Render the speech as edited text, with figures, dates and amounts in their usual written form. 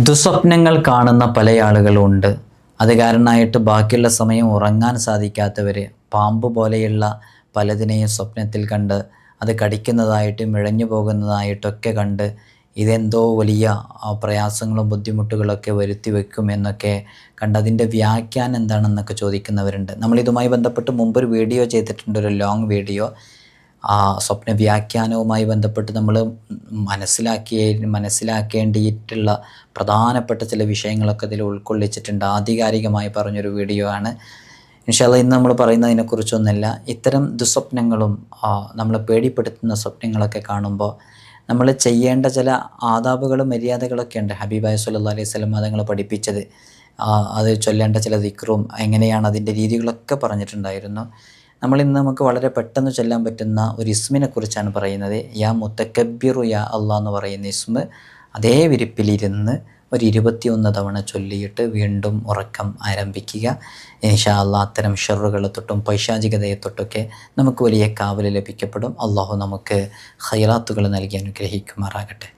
ദുസ്വപ്നങ്ങൾ കാണുന്ന പല ആളുകളുണ്ട്. അത് കാരണമായിട്ട് ബാക്കിയുള്ള സമയം ഉറങ്ങാൻ സാധിക്കാത്തവർ പാമ്പ് പോലെയുള്ള പലതിനെയും സ്വപ്നത്തിൽ കണ്ട് അത് കടിക്കുന്നതായിട്ടും ഇഴഞ്ഞു പോകുന്നതായിട്ടൊക്കെ കണ്ട് ഇതെന്തോ വലിയ പ്രയാസങ്ങളും ബുദ്ധിമുട്ടുകളൊക്കെ വരുത്തി വെക്കും എന്നൊക്കെ കണ്ട് അതിൻ്റെ വ്യാഖ്യാനം എന്താണെന്നൊക്കെ ചോദിക്കുന്നവരുണ്ട്. നമ്മളിതുമായി ബന്ധപ്പെട്ട് മുമ്പൊരു വീഡിയോ ചെയ്തിട്ടുണ്ട്, ഒരു ലോങ് വീഡിയോ. സ്വപ്ന വ്യാഖ്യാനവുമായി ബന്ധപ്പെട്ട് നമ്മൾ മനസ്സിലാക്കേണ്ടിയിട്ടുള്ള പ്രധാനപ്പെട്ട ചില വിഷയങ്ങളൊക്കെ ഇതിൽ ഉൾക്കൊള്ളിച്ചിട്ടുണ്ട്. ആധികാരികമായി പറഞ്ഞൊരു വീഡിയോ ആണ്. ഇൻഷാ അല്ലാഹ് ഇന്ന് നമ്മൾ പറയുന്നതിനെക്കുറിച്ചൊന്നുമല്ല. ഇത്തരം ദുസ്വപ്നങ്ങളും നമ്മളെ പേടിപ്പെടുത്തുന്ന സ്വപ്നങ്ങളൊക്കെ കാണുമ്പോൾ നമ്മൾ ചെയ്യേണ്ട ചില ആദാബുകളും മര്യാദകളൊക്കെ ഉണ്ട്. ഹബീബായ സ്വല്ലല്ലാഹു അലൈഹി വസല്ലം തങ്ങൾ പഠിപ്പിച്ചത്, അത് ചൊല്ലേണ്ട ചില ദിക്റും എങ്ങനെയാണ് അതിൻ്റെ രീതികളൊക്കെ പറഞ്ഞിട്ടുണ്ടായിരുന്നു. നമ്മളിന്ന് നമുക്ക് വളരെ പെട്ടെന്ന് ചൊല്ലാൻ പറ്റുന്ന ഒരു ഇസ്മിനെ കുറിച്ചാണ് പറയുന്നത്. യാ മുത്തക്കബ്ബിറു യാ അല്ലാഹ് എന്ന് പറയുന്ന ഇസ്മ് അതേ വിരിപ്പിലിരുന്ന് ഒരു 21 തവണ ചൊല്ലിയിട്ട് വീണ്ടും ഉറക്കം ആരംഭിക്കുക. ഇൻഷാ അല്ലാഹ് അത്തരം ഷർറുകളെ തൊട്ടും പൈശാചികതയെ തൊട്ടൊക്കെ നമുക്ക് വലിയ കാവൽ ലഭിക്കപ്പെടും. അള്ളാഹു നമുക്ക് ഖൈറാത്തുകൾ നൽകി അനുഗ്രഹിക്കുമാറാകട്ടെ.